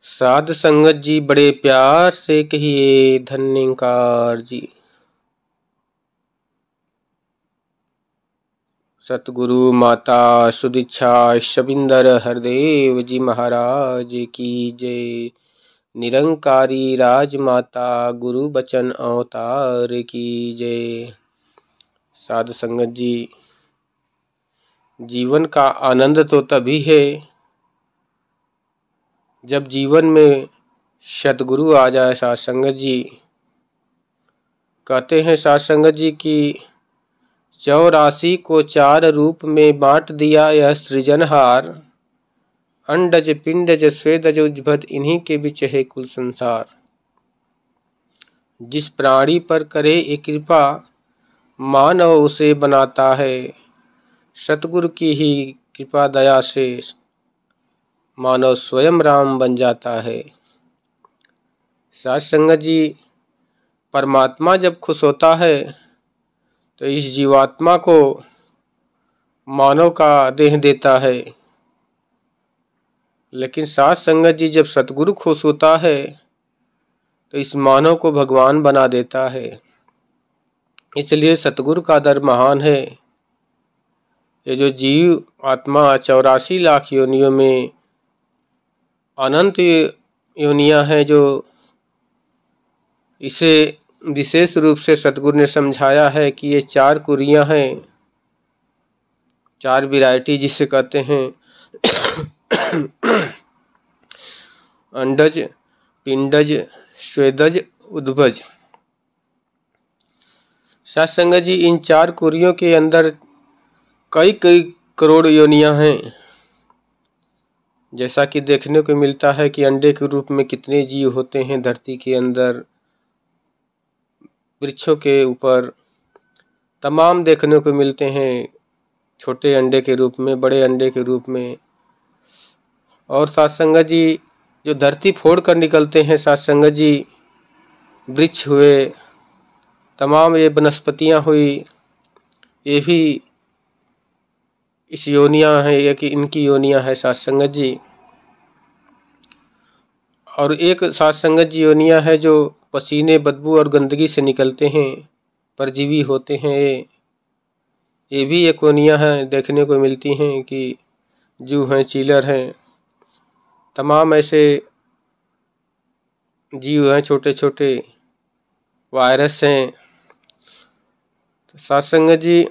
साध संगत जी बड़े प्यार से कहिए धन्यकार जी। सतगुरु माता सुदीक्षा शबिंदर हरदेव जी महाराज की जय। निरंकारी राजमाता गुरु बचन अवतार की जय। साध संगत जी, जीवन का आनंद तो तभी है जब जीवन में सतगुरु आ जाए। साध संगत जी कहते हैं, साध संगत जी की 84 को 4 रूप में बांट दिया यह सृजनहार। अंडज पिंडज स्वेदज उज्जवद इन्हीं के बीच है कुल संसार। जिस प्राणी पर करे ये कृपा मानव उसे बनाता है। सतगुरु की ही कृपा दया से मानव स्वयं राम बन जाता है। साध संगत जी, परमात्मा जब खुश होता है तो इस जीवात्मा को मानव का देह देता है, लेकिन साध संगत जी जब सतगुरु खुश होता है तो इस मानव को भगवान बना देता है। इसलिए सतगुरु का दर महान है। ये जो जीव आत्मा 84 लाख योनियों में अनंत योनियां हैं, जो इसे विशेष रूप से सतगुरु ने समझाया है कि ये 4 कुरियां हैं, 4 वैरायटी जिसे कहते हैं अंडज पिंडज स्वेदज उद्भज। साध संगत जी, इन 4 कुरियों के अंदर कई कई करोड़ योनियां हैं। जैसा कि देखने को मिलता है कि अंडे के रूप में कितने जीव होते हैं धरती के अंदर, वृक्षों के ऊपर तमाम देखने को मिलते हैं, छोटे अंडे के रूप में, बड़े अंडे के रूप में। और साध संगत जी, जो धरती फोड़ कर निकलते हैं साध संगत जी, वृक्ष हुए, तमाम ये वनस्पतियां हुई, ये भी इस योनियां हैं, ये कि इनकी योनियां है साध संगत जी। और एक साध संगत जी योनियां है जो पसीने, बदबू और गंदगी से निकलते हैं, परजीवी होते हैं। ये भी एक योनियां हैं, देखने को मिलती हैं कि जूह हैं, चीलर हैं, तमाम ऐसे जीव हैं, छोटे छोटे वायरस हैं। तो साध संगत जी,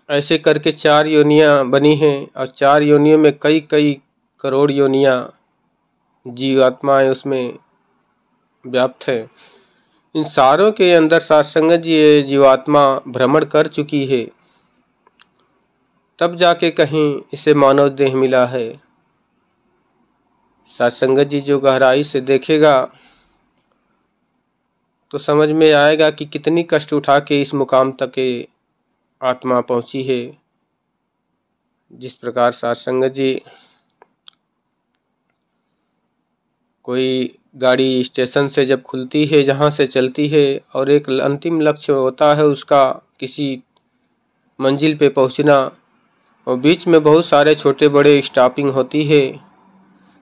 ऐसे करके 4 योनियां बनी हैं, और 4 योनियों में कई कई करोड़ योनियां जीवात्माएं उसमें व्याप्त है। इन सारों के अंदर साध संगत जी ये जीवात्मा भ्रमण कर चुकी है, तब जाके कहीं इसे मानव देह मिला है। साध संगत जी जो गहराई से देखेगा तो समझ में आएगा कि कितनी कष्ट उठा के इस मुकाम तक ये आत्मा पहुंची है। जिस प्रकार साध संगत जी, कोई गाड़ी स्टेशन से जब खुलती है, जहाँ से चलती है, और एक अंतिम लक्ष्य होता है उसका किसी मंजिल पे पहुंचना, और बीच में बहुत सारे छोटे बड़े स्टॉपिंग होती है।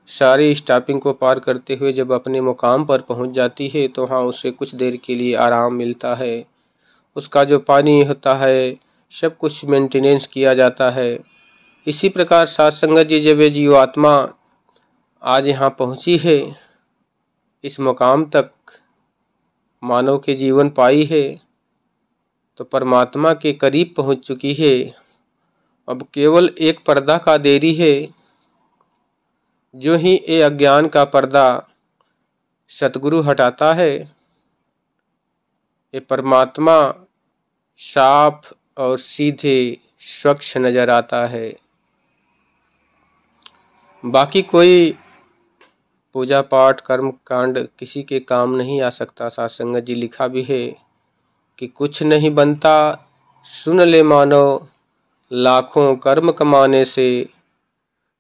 सारी स्टॉपिंग को पार करते हुए जब अपने मुकाम पर पहुंच जाती है तो वहाँ उसे कुछ देर के लिए आराम मिलता है। उसका जो पानी होता है सब कुछ मेंटेनेंस किया जाता है। इसी प्रकार साध संगत जी, जब ये जीवात्मा आज यहाँ पहुँची है, इस मुकाम तक मानव के जीवन पाई है, तो परमात्मा के करीब पहुँच चुकी है। अब केवल एक पर्दा का देरी है। जो ही ये अज्ञान का पर्दा सतगुरु हटाता है, ये परमात्मा साफ और सीधे स्वच्छ नजर आता है। बाकी कोई पूजा पाठ कर्म कांड किसी के काम नहीं आ सकता। साध संगत जी लिखा भी है कि कुछ नहीं बनता सुन ले मानव, लाखों कर्म कमाने से,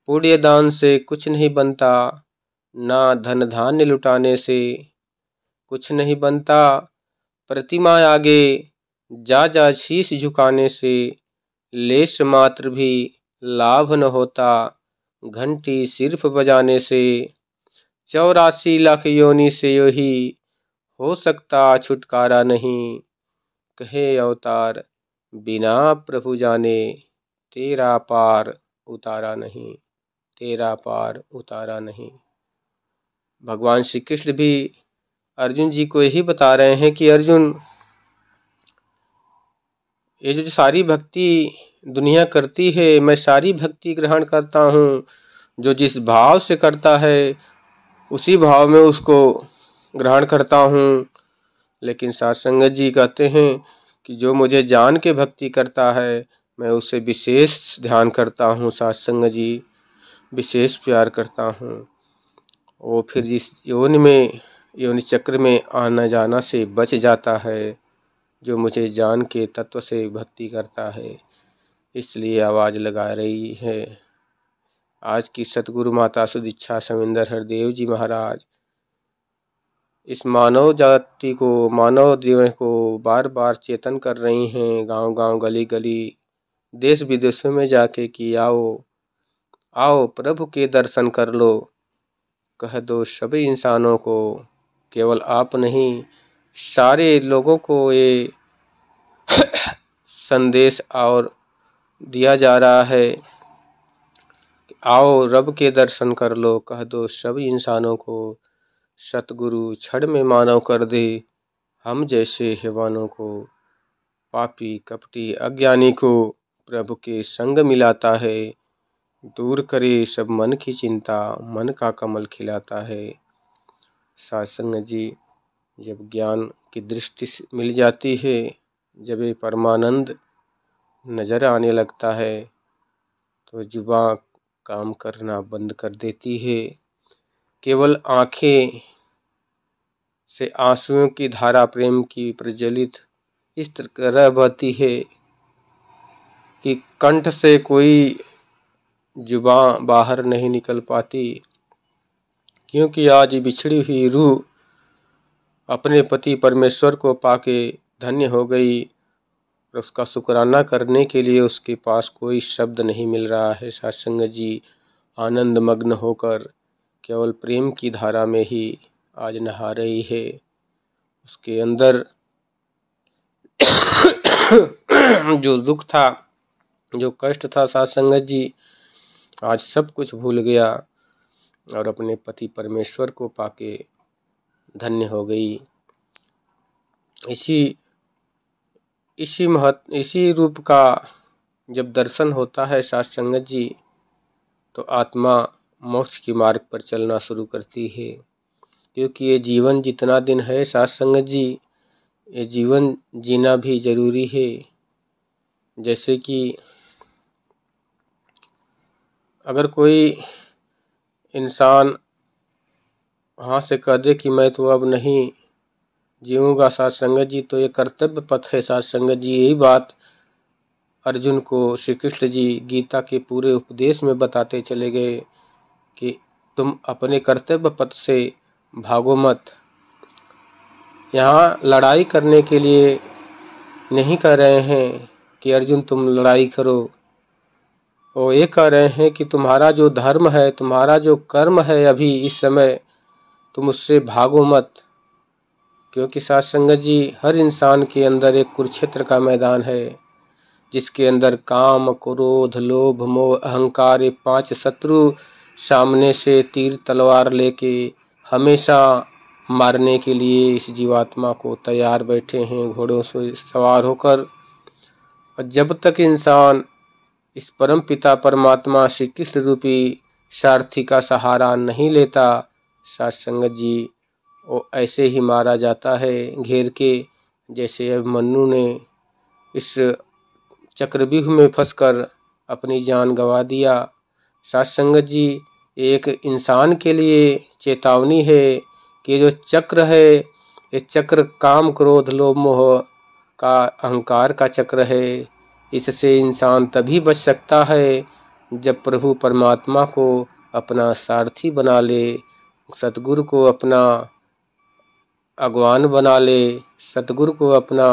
पुण्य दान से कुछ नहीं बनता, ना धन धान्य लुटाने से कुछ नहीं बनता, प्रतिमा आगे जा जा शीश झुकाने से लेश मात्र भी लाभ न होता, घंटी सिर्फ बजाने से, 84 लाख योनि से यही हो सकता छुटकारा नहीं। कहे अवतार बिना प्रभु जाने, तेरा पार उतारा नहीं, तेरा पार उतारा नहीं। भगवान श्री कृष्ण भी अर्जुन जी को यही बता रहे हैं कि अर्जुन, ये जो सारी भक्ति दुनिया करती है, मैं सारी भक्ति ग्रहण करता हूँ। जो जिस भाव से करता है उसी भाव में उसको ग्रहण करता हूँ। लेकिन साध संगत जी कहते हैं कि जो मुझे जान के भक्ति करता है, मैं उससे विशेष ध्यान करता हूँ। साध संगत जी, विशेष प्यार करता हूँ। वो फिर जिस योनि चक्र में आना जाना से बच जाता है, जो मुझे जान के तत्व से भक्ति करता है। इसलिए आवाज़ लगा रही है आज की सतगुरु माता सुदीक्षा सविंदर हरदेव जी महाराज इस मानव जाति को, मानव जीवन को बार बार चेतन कर रही हैं, गांव गांव गली गली देश विदेशों में जाके कि आओ आओ प्रभु के दर्शन कर लो। कह दो सभी इंसानों को, केवल आप नहीं सारे लोगों को ये संदेश और दिया जा रहा है कि आओ रब के दर्शन कर लो। कह दो सभी इंसानों को, सतगुरु क्षण में मानव कर दे हम जैसे हैवानों को। पापी कपटी अज्ञानी को प्रभु के संग मिलाता है, दूर करे सब मन की चिंता, मन का कमल खिलाता है। साध संगत जी, जब ज्ञान की दृष्टि मिल जाती है, जब ये परमानंद नजर आने लगता है, तो जुबान काम करना बंद कर देती है। केवल आंखें से आंसुओं की धारा प्रेम की प्रज्वलित इस तरह बहती है कि कंठ से कोई जुबान बाहर नहीं निकल पाती। क्योंकि आज बिछड़ी हुई रूह अपने पति परमेश्वर को पाके धन्य हो गई, और उसका शुक्राना करने के लिए उसके पास कोई शब्द नहीं मिल रहा है। सत्संग जी आनंद मग्न होकर केवल प्रेम की धारा में ही आज नहा रही है। उसके अंदर जो दुख था, जो कष्ट था, सत्संग जी आज सब कुछ भूल गया और अपने पति परमेश्वर को पाके धन्य हो गई। इसी रूप का जब दर्शन होता है सत्संग जी, तो आत्मा मोक्ष के मार्ग पर चलना शुरू करती है। क्योंकि ये जीवन जितना दिन है सत्संग जी, ये जीवन जीना भी जरूरी है। जैसे कि अगर कोई इंसान वहाँ से कह दे कि मैं तो अब नहीं जीऊँगा सत्संग जी, तो ये कर्तव्य पथ है सत्संग जी। यही बात अर्जुन को श्री कृष्ण जी गीता के पूरे उपदेश में बताते चले गए कि तुम अपने कर्तव्य पथ से भागो मत। यहाँ लड़ाई करने के लिए नहीं कह रहे हैं कि अर्जुन तुम लड़ाई करो, वो ये कह रहे हैं कि तुम्हारा जो धर्म है, तुम्हारा जो कर्म है अभी इस समय, तुम उससे भागो मत। क्योंकि सत्संग जी हर इंसान के अंदर एक कुरुक्षेत्र का मैदान है, जिसके अंदर काम क्रोध लोभ मोह अहंकार ये 5 शत्रु सामने से तीर तलवार लेके हमेशा मारने के लिए इस जीवात्मा को तैयार बैठे हैं, घोड़ों से सवार होकर। और जब तक इंसान इस परम पिता परमात्मा श्री कृष्ण रूपी सारथी का सहारा नहीं लेता, सत्संग जी वो ऐसे ही मारा जाता है घेर के। जैसे अब मन्नू ने इस चक्रव्यूह में फंसकर अपनी जान गंवा दिया। सत्संग जी एक इंसान के लिए चेतावनी है कि जो चक्र है, ये चक्र काम क्रोध लोभ मोह का अहंकार का चक्र है। इससे इंसान तभी बच सकता है जब प्रभु परमात्मा को अपना सारथी बना ले, सतगुरु को अपना अगवान बना ले, सतगुरु को अपना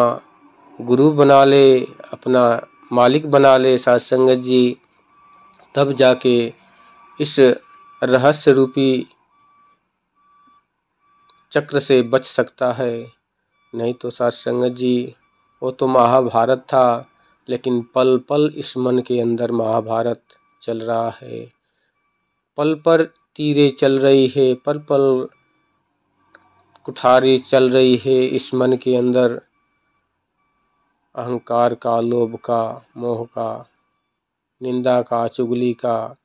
गुरु बना ले, अपना मालिक बना ले सत्संग जी। तब जाके इस रहस्य रूपी चक्र से बच सकता है। नहीं तो साथ संगत जी, वो तो महाभारत था, लेकिन पल पल इस मन के अंदर महाभारत चल रहा है। पल पर तीरें चल रही है, पल पल कुठारी चल रही है इस मन के अंदर। अहंकार का, लोभ का, मोह का, निंदा का, चुगली का।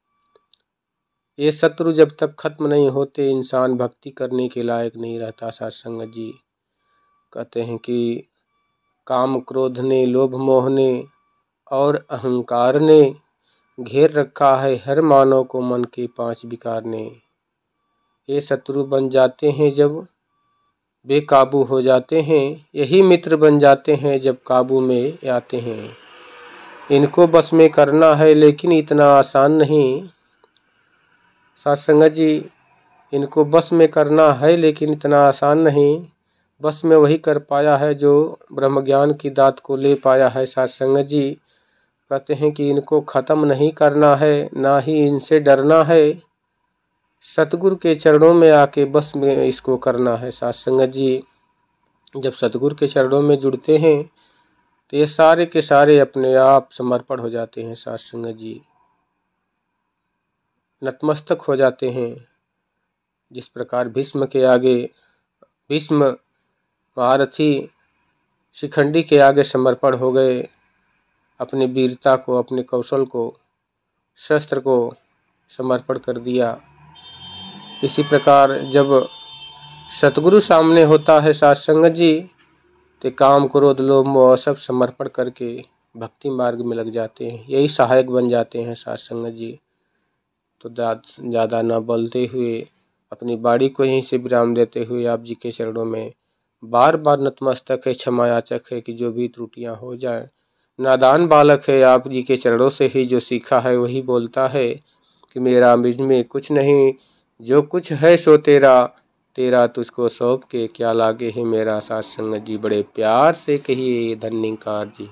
ये शत्रु जब तक खत्म नहीं होते, इंसान भक्ति करने के लायक नहीं रहता। साथ संगत जी कहते हैं कि काम क्रोध ने, लोभ मोह ने और अहंकार ने घेर रखा है हर मानव को मन के 5 विकार ने। ये शत्रु बन जाते हैं जब बेकाबू हो जाते हैं, यही मित्र बन जाते हैं जब काबू में आते हैं। इनको बस में करना है लेकिन इतना आसान नहीं। साथ संगत जी, इनको बस में करना है लेकिन इतना आसान नहीं। बस में वही कर पाया है जो ब्रह्म ज्ञान की दात को ले पाया है। साथ संगत जी कहते हैं कि इनको ख़त्म नहीं करना है, ना ही इनसे डरना है। सतगुरु के चरणों में आके बस में इसको करना है। साथ संगत जी, जब सतगुरु के चरणों में जुड़ते हैं तो ये सारे के सारे अपने आप समर्पण हो जाते हैं। साथ संगत जी नतमस्तक हो जाते हैं। जिस प्रकार भीष्म के आगे, भीष्म महारथी शिखंडी के आगे समर्पण हो गए, अपनी वीरता को, अपने कौशल को, शस्त्र को समर्पण कर दिया। इसी प्रकार जब सतगुरु सामने होता है साथ संगत जी, तो काम क्रोध लोभ मोह सब समर्पण करके भक्ति मार्ग में लग जाते हैं, यही सहायक बन जाते हैं। साथ संगत जी तो ज़्यादा न बोलते हुए, अपनी बाड़ी को यहीं से विराम देते हुए आप जी के चरणों में बार बार नतमस्तक है, क्षमा याचक है कि जो भी त्रुटियां हो जाए। नादान बालक है, आप जी के चरणों से ही जो सीखा है वही बोलता है कि मेरा मुझ में कुछ नहीं, जो कुछ है सो तेरा, तेरा तुझको सौंप के क्या लागे है मेरा। साथ संगत जी बड़े प्यार से कहिए धन्यकार जी।